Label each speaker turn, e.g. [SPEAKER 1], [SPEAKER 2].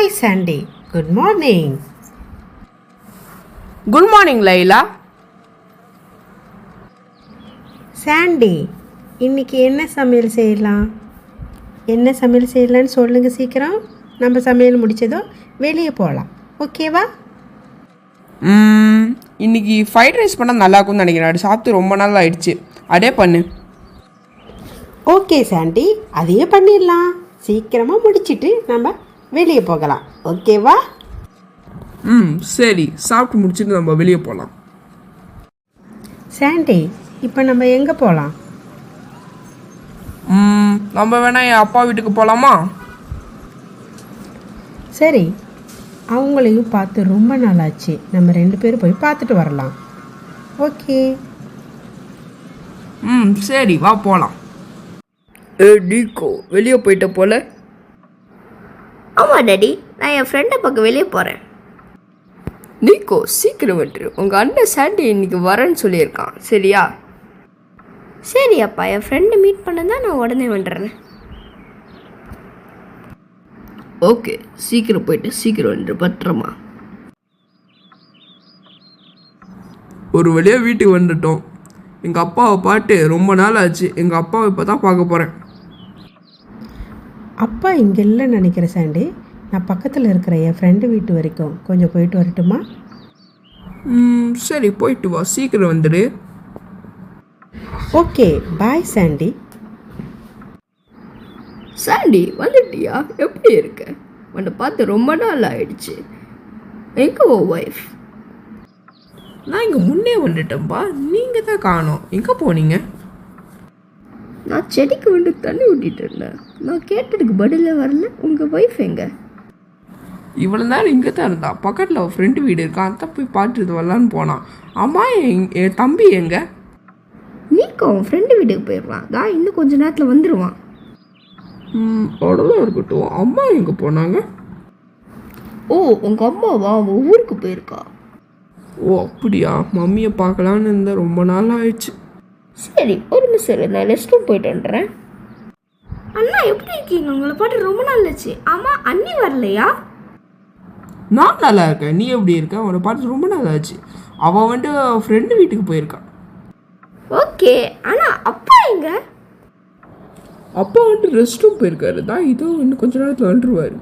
[SPEAKER 1] Hi Sandy, good morning.
[SPEAKER 2] Good morning Laila.
[SPEAKER 1] Sandy, இன்னைக்கு என்ன சமையல் செய்யலாம்? என்ன சமையல் செய்யலான்னு சொல்லுங்க சீக்கிரம். நம்ம சமையல் முடிச்சதும் வெளியே போகலாம், ஓகேவா?
[SPEAKER 2] இன்னைக்கு ஃப்ரைட் ரைஸ் பண்ணால் நல்லா இருக்கும்னு நினைக்கிறேன். அது சாப்பிட்டு ரொம்ப நாள் ஆயிடுச்சு. அதே பண்ணு.
[SPEAKER 1] ஓகே சாண்டி, அதையே பண்ணிடலாம். சீக்கிரமாக முடிச்சிட்டு நம்ம வெளியே போகலாம், ஓகேவா?
[SPEAKER 2] சரி, சாப்பிட்டு முடிச்சுட்டு நம்ம வெளியே போகலாம்.
[SPEAKER 1] சாண்டி, இப்போ நம்ம எங்கே போகலாம்?
[SPEAKER 2] நம்ம வேணா என் அப்பா வீட்டுக்கு போகலாமா?
[SPEAKER 1] சரி, அவங்களையும் பார்த்து ரொம்ப நாள் ஆச்சு. நம்ம 2 பேரும் போய் பார்த்துட்டு வரலாம், ஓகே?
[SPEAKER 2] சரி, வா போகலாம். டீகோ வெளியே போயிட்ட போல.
[SPEAKER 3] ஆமாம் டாடி, நான் என் ஃப்ரெண்டை பார்க்க வெளியே போகிறேன்.
[SPEAKER 2] நீக்கோ சீக்கிரம் விட்டுரு. உங்கள் அண்ணன் சாண்டி இன்னைக்கு வரேன்னு சொல்லியிருக்கான், சரியா?
[SPEAKER 3] சரி அப்பா, என் ஃப்ரெண்டை மீட் பண்ண தான் நான் உடனே வந்துடுறேன்.
[SPEAKER 2] ஓகே, சீக்கிரம் போயிட்டு சீக்கிரம் வந்துடு, பத்திரமா. ஒரு வழியாக வீட்டுக்கு வந்துட்டோம். எங்கள் அப்பாவை பாட்டு ரொம்ப நாள் ஆச்சு. எங்கள் அப்பாவை இப்போ தான் பார்க்க போகிறேன்.
[SPEAKER 1] அப்பா இங்கே இல்லைன்னு நினைக்கிறேன் சாண்டி. நான் பக்கத்தில் இருக்கிற என் ஃப்ரெண்டு வீட்டு வரைக்கும் கொஞ்சம் போயிட்டு வரட்டுமா?
[SPEAKER 2] சரி, போயிட்டு வா, சீக்கிரம் வந்துடு.
[SPEAKER 1] ஓகே, பாய் சாண்டி.
[SPEAKER 2] சாண்டி வந்துட்டியா? எப்படி இருக்க? உன்னை பார்த்து ரொம்ப நாள் ஆயிடுச்சு. எங்கே ஓ ஒய்ஃப்? நான் இங்கே முன்னே வந்துட்டேன்ப்பா. நீங்கள் தான் காணோம். எங்கே போனீங்க?
[SPEAKER 3] நான் செடிக்கு வந்து தண்ணி ஊட்டிட்டு இருந்தேன். நான் கேட்டதுக்கு பதிலே வரல. உங்கள் ஒய்ஃப் எங்க?
[SPEAKER 2] இவ்வளோ நேரம் இங்கே தான் இருந்தா. பக்கத்தில் ஒரு ஃப்ரெண்டு வீடு இருக்கான், தான் போய் பார்த்துட்டு வரலான்னு போனான். அம்மா, என் தம்பி எங்க?
[SPEAKER 3] நீக்கோ உன் ஃப்ரெண்டு வீட்டுக்கு போயிடுவான். தான் இன்னும் கொஞ்சம் நேரத்தில் வந்துடுவான்.
[SPEAKER 2] அவ்வளோதான் இருக்கட்டும். அம்மா எங்கே போனாங்க?
[SPEAKER 3] ஓ, உங்கள் அம்மாவா? அவள் ஊருக்கு போயிருக்கா.
[SPEAKER 2] ஓ அப்படியா? மம்மியை பார்க்கலான்னு இருந்தேன், ரொம்ப நாள் ஆயிடுச்சு.
[SPEAKER 3] சரி, ஒரு நிமிஷம், நான் ரெஸ்ட் ரூம் போயிட்டு வந்துடுறேன். அண்ணா எப்படி இருக்கீங்க? உங்களை பாட்டு ரொம்ப நாள் ஆச்சு. ஆமாம், அண்ணி வரலையா?
[SPEAKER 2] நான் நல்லா இருக்கேன். நீ எப்படி இருக்க? உன்னை பார்த்து ரொம்ப நாள் ஆச்சு. அவள் வந்துட்டு ஃப்ரெண்டு வீட்டுக்கு போயிருக்கான்.
[SPEAKER 3] ஓகே, ஆனால் அப்பா எங்க?
[SPEAKER 2] அப்பா வந்துட்டு ரெஸ்ட் ரூம் போயிருக்காரு. தான் இதோ இன்னும் கொஞ்ச நேரத்தில் வந்துருவாரு.